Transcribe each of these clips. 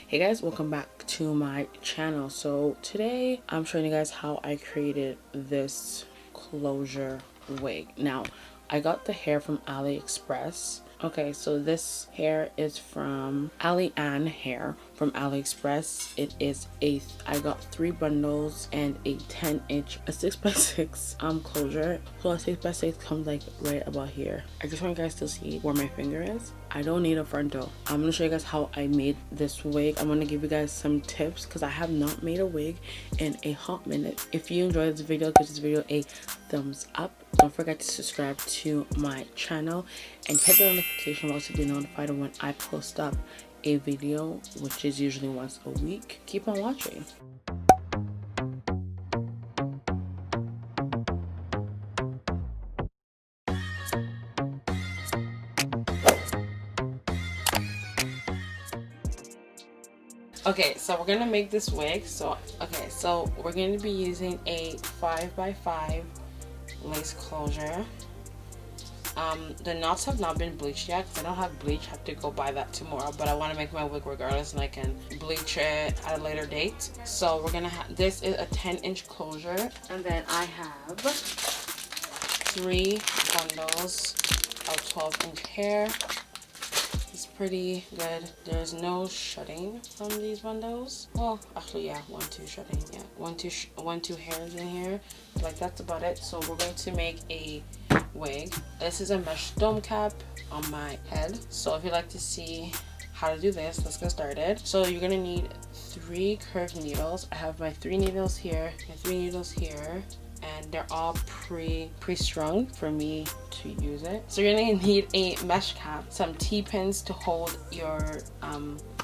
Hey guys, welcome back to my channel. So today I'm showing you guys how I created this closure wig. Now I got the hair from AliExpress. Okay, so this hair is from Ali Ann hair from AliExpress. It is I got 3 bundles and a 10-inch, a 6x6 closure. So a 6x6 comes like right about here. I just want you guys to see where my finger is. I don't need a frontal. I'm gonna show you guys how I made this wig. I'm gonna give you guys some tips because I have not made a wig in a hot minute. If you enjoyed this video, give this video a thumbs up. Don't forget to subscribe to my channel and hit the notification bell to be notified of when I post up a video, which is usually once a week. Keep on watching. Okay, so we're gonna make this wig. So we're gonna be using a 5x5 lace closure. The knots have not been bleached yet because I don't have bleach. I have to go buy that tomorrow, but I want to make my wig regardless and I can bleach it at a later date. So we're gonna have, this is a 10-inch closure, and then I have 3 bundles of 12-inch hair. It's pretty good. There's no shedding from these bundles. Well, actually, yeah, 1-2 shedding. Yeah, 1-2 hairs in here. Like, that's about it. So we're going to make a wig. This is a mesh dome cap on my head. So if you'd like to see how to do this, let's get started. So you're gonna need 3 curved needles. I have my 3 needles here and 3 needles here, and they're all pre-strung for me to use it. So you're gonna need a mesh cap, some T-pins to hold your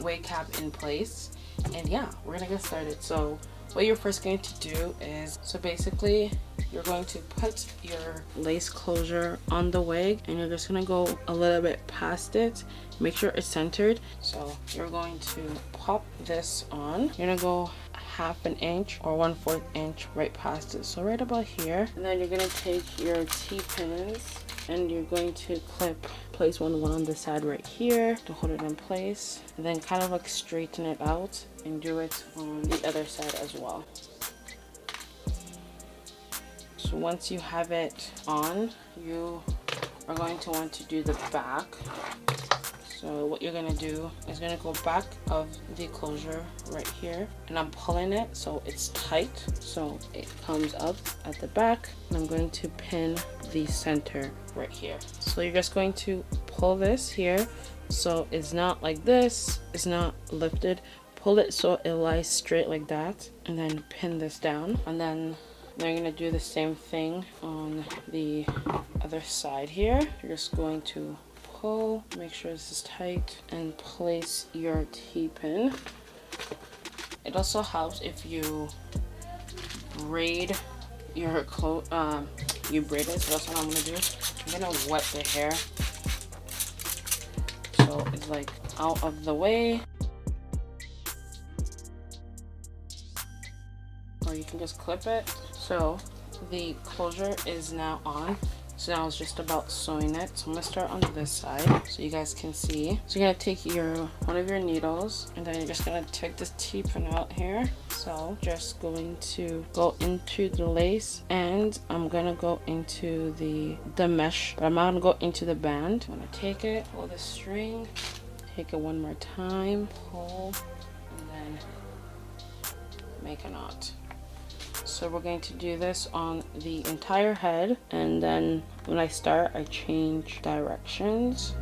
wig cap in place, and yeah, we're gonna get started. So what you're first going to do is, so basically you're going to put your lace closure on the wig and you're just gonna go a little bit past it. Make sure it's centered. So you're going to pop this on. You're gonna go 1/2 inch or 1/4 inch right past it, so right about here. And then you're gonna take your T-pins and you're going to place one on the side right here to hold it in place, and then kind of like straighten it out and do it on the other side as well. So once you have it on, you are going to want to do the back. So what you're gonna do is gonna go back of the closure right here, and I'm pulling it so it's tight, so it comes up at the back, and I'm going to pin the center right here. So you're just going to pull this here so it's not like this, it's not lifted. Pull it so it lies straight like that, and then pin this down, and then you're gonna do the same thing on the other side here. You're just going to pull, make sure this is tight, and place your T-pin. It also helps if you braid your you braid it. So that's what I'm gonna do. I'm gonna wet the hair so it's like out of the way, or you can just clip it. So the closure is now on. So now it's just about sewing it. So I'm gonna start on this side so you guys can see. So you're gonna take one of your needles, and then you're just gonna take this T-pin out here. So just going to go into the lace, and I'm gonna go into the mesh, but I'm not gonna go into the band. I'm gonna take it, pull the string, take it one more time, pull, and then make a knot. So we're going to do this on the entire head, and then when I start, I change directions.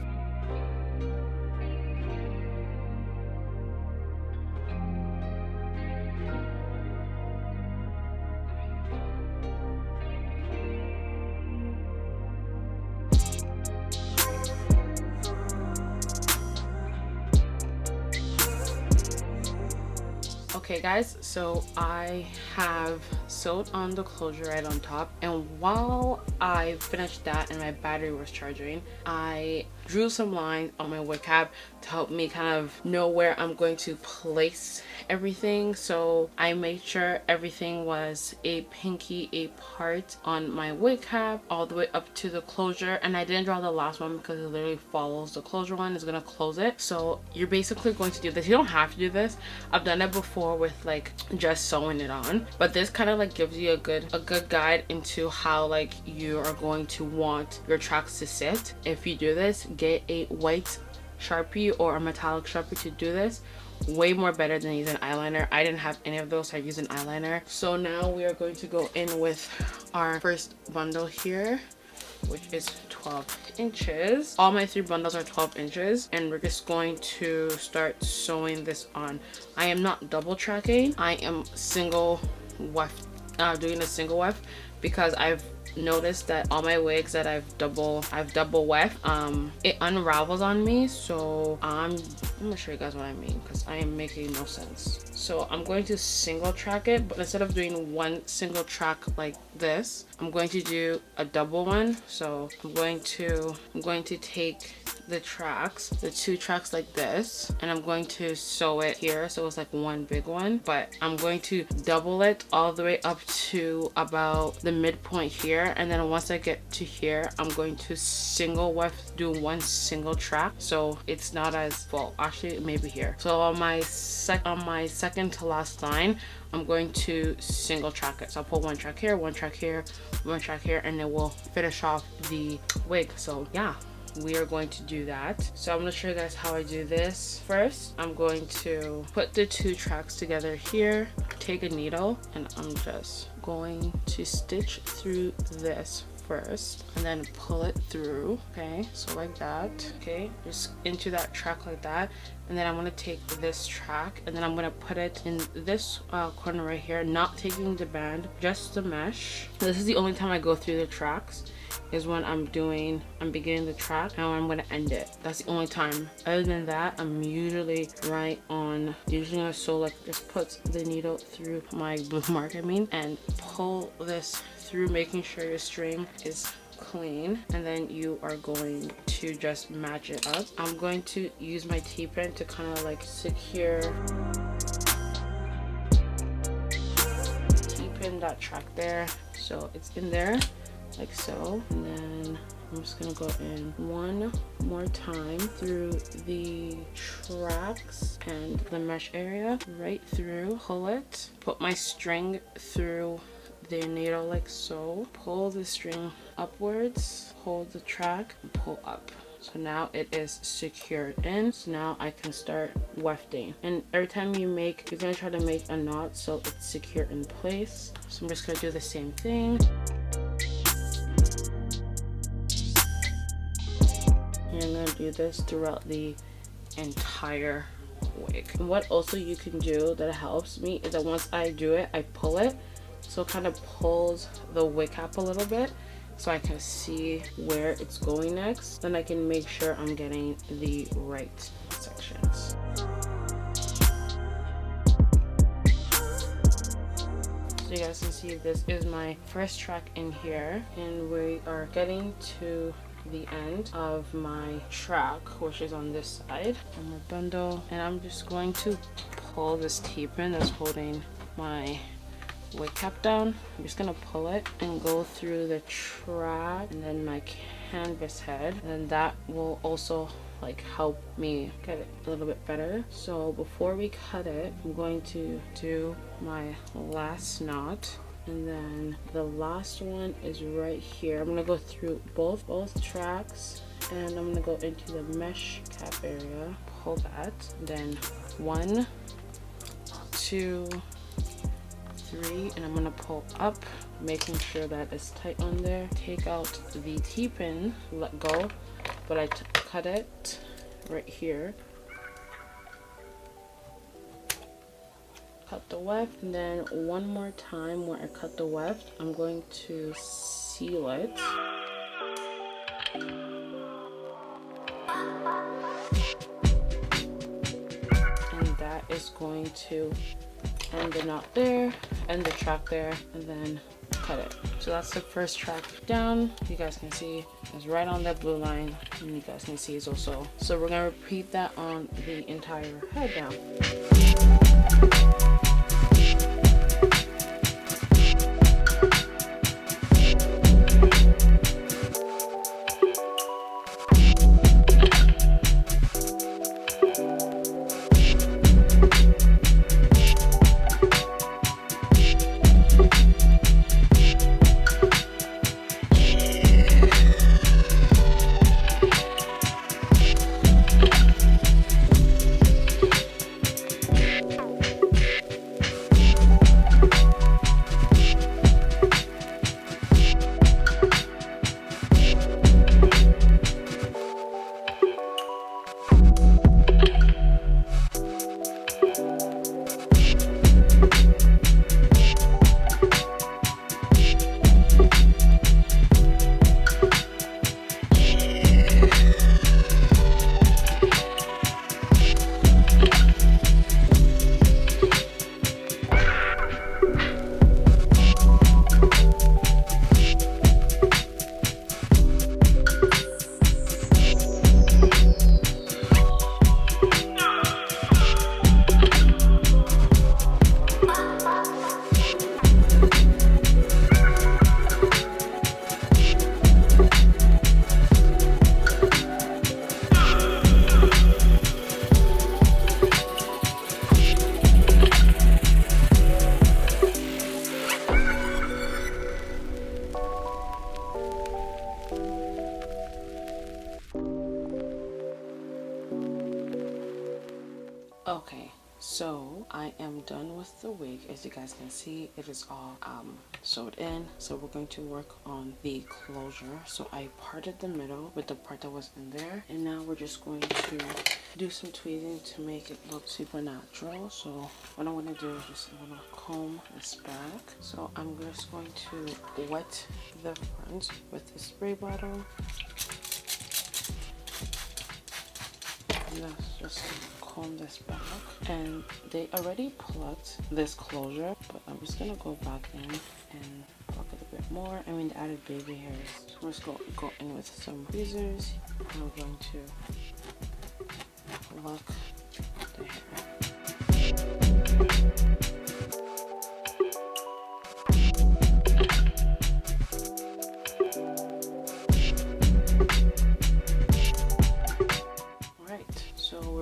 Okay guys, so I have sewed on the closure right on top, and while I finished that and my battery was charging, I drew some lines on my wig cap to help me kind of know where I'm going to place everything. So I made sure everything was a pinky apart on my wig cap all the way up to the closure, and I didn't draw the last one because it literally follows the closure one. Is gonna close it. So you're basically going to do this. You don't have to do this. I've done it before with like just sewing it on, but this kind of like gives you a good guide into how like you are going to want your tracks to sit. If you do this, get a white Sharpie or a metallic Sharpie to do this. Way more better than using eyeliner. I didn't have any of those, so I used an eyeliner. So now we are going to go in with our first bundle here, which is 12 inches. All my 3 bundles are 12 inches, and we're just going to start sewing this on. I am not double tracking. I am single weft, doing a single weft, because I've noticed that all my wigs that I've double weft, it unravels on me. So I'm gonna show you guys what I mean, because I am making no sense. So I'm going to single track it, but instead of doing one single track like this, I'm going to do a double one. So I'm going to take the tracks, the 2 tracks like this, and I'm going to sew it here so it's like one big one, but I'm going to double it all the way up to about the midpoint here, and then once I get to here, I'm going to single weft, do one single track, so it's not as well, actually maybe here. So on my second to last line, I'm going to single track it. So I'll put one track here, one track here, one track here, and then we'll finish off the wig. So yeah, we are going to do that. So I'm going to show you guys how I do this. First, I'm going to put the 2 tracks together here, take a needle, and I'm just going to stitch through this first and then pull it through. Okay, so like that. Okay, just into that track like that, and then I'm going to take this track and then I'm going to put it in this corner right here, not taking the band, just the mesh. This is the only time I go through the tracks, is when I'm beginning the track and I'm gonna end it. That's the only time. Other than that, I'm usually right on. Usually I sew like just put the needle through my bookmark, and pull this through, making sure your string is clean, and then you are going to just match it up. I'm going to use my T-pin to kind of like secure, T-pin that track there, so it's in there like so, and then I'm just gonna go in one more time through the tracks and the mesh area, right through, pull it, put my string through the needle like so, pull the string upwards, hold the track, and pull up. So now it is secured in. So now I can start wefting. And every time you make, you're gonna try to make a knot so it's secure in place. So I'm just gonna do the same thing. And I'm gonna do this throughout the entire wig. And what also you can do that helps me is that once I do it, I pull it, so it kind of pulls the wig cap a little bit, so I can see where it's going next. Then I can make sure I'm getting the right sections. So you guys can see this is my first track in here, and we are getting to the end of my track, which is on this side on my bundle, and I'm just going to pull this T-pin that's holding my wig cap down. I'm just gonna pull it and go through the track and then my canvas head, and then that will also like help me get it a little bit better. So before we cut it, I'm going to do my last knot, and then the last one is right here. I'm gonna go through both tracks, and I'm gonna go into the mesh cap area, pull that, then 1, 2, 3, and I'm gonna pull up, making sure that it's tight on there. Take out the T-pin, let go, but I cut it right here. Cut the weft, and then one more time where I cut the weft, I'm going to seal it. And that is going to end the knot there, end the track there, and then cut it. So that's the first track down. You guys can see it's right on that blue line, and you guys can see it's also. So we're gonna repeat that on the entire head down. Okay, so I am done with the wig. As you guys can see, it is all sewed in. So we're going to work on the closure. So I parted the middle with the part that was in there, and now we're just going to do some tweezing to make it look super natural. So what I'm going to do is just I'm going to comb this back. So I'm just going to wet the front with the spray bottle. And that's just comb this back, and they already plucked this closure, but I'm just gonna go back in and pluck it a bit more. I mean, the added baby hairs. So we're just gonna go in with some tweezers, and we're going to pluck the hair.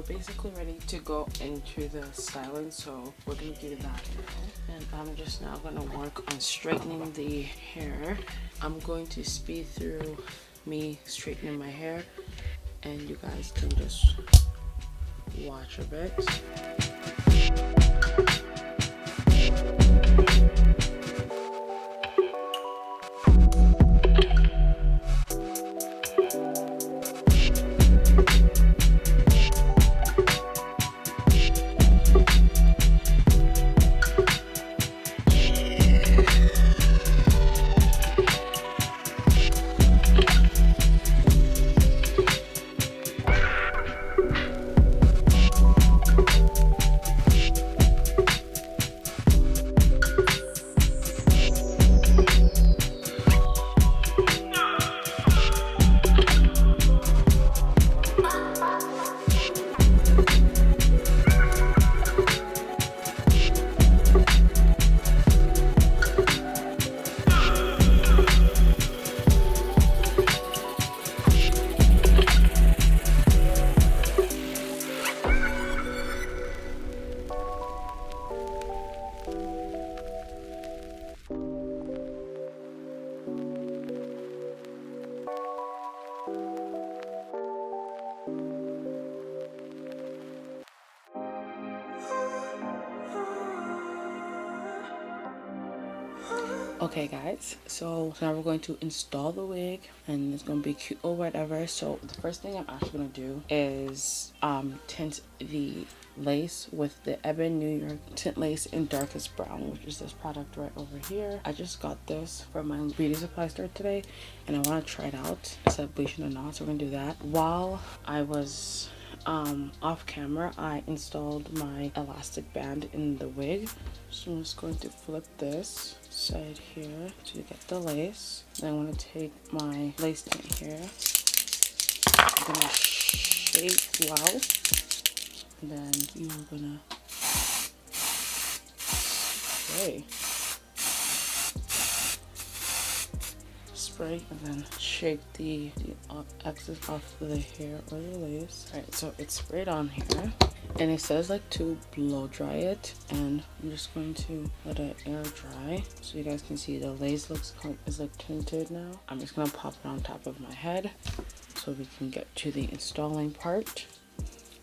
Basically ready to go into the styling, so we're gonna do that now. And I'm just now gonna work on straightening the hair. I'm going to speed through me straightening my hair, and you guys can just watch a bit. Okay guys, so now we're going to install the wig, and it's going to be cute or whatever. So the first thing I'm actually going to do is tint the lace with the Ebon New York tint lace in darkest brown, which is this product right over here. I just got this from my beauty supply store today, and I want to try it out. It's a bleaching or not, so we're going to do that. While I was off camera I installed my elastic band in the wig. So I'm just going to flip this side here to get the lace. Then I'm going to take my lace tint here. I'm going to shake well. And then you're going to spray and then shake the excess off the hair or the lace. Alright, so it's sprayed on here and it says like to blow dry it, and I'm just going to let it air dry so you guys can see the lace is like tinted now. I'm just gonna pop it on top of my head so we can get to the installing part.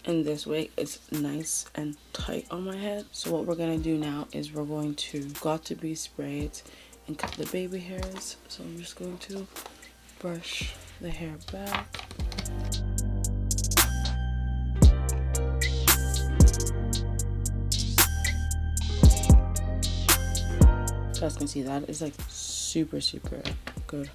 And this wig is nice and tight on my head. So what we're gonna do now is we're going to got2b spray it and cut the baby hairs. So I'm just going to brush the hair back. You guys can see that is like super good.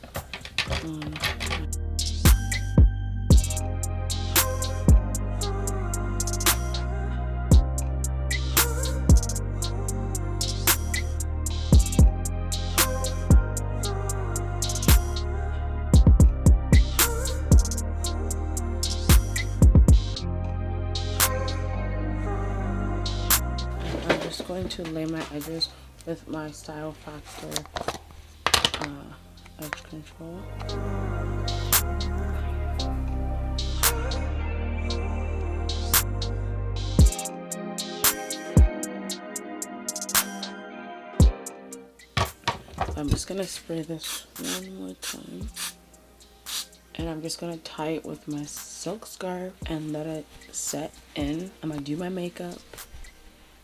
Going to lay my edges with my Style Factor edge control. I'm just gonna spray this one more time, and I'm just gonna tie it with my silk scarf and let it set in. I'm gonna do my makeup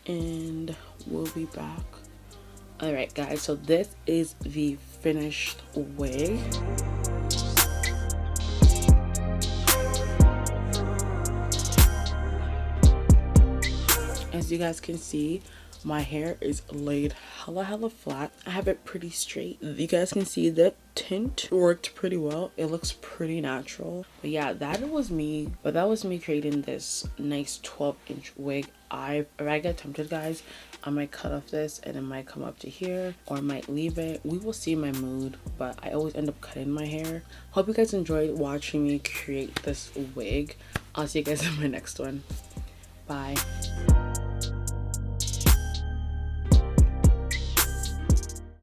and we'll be back. Alright guys, so this is the finished wig. As you guys can see, my hair is laid hella flat. I have it pretty straight. You guys can see the tint worked pretty well. It looks pretty natural. But yeah, that was me creating this nice 12-inch wig. If I get tempted, guys, I might cut off this and it might come up to here, or I might leave it. We will see my mood, but I always end up cutting my hair. Hope you guys enjoyed watching me create this wig. I'll see you guys in my next one. Bye.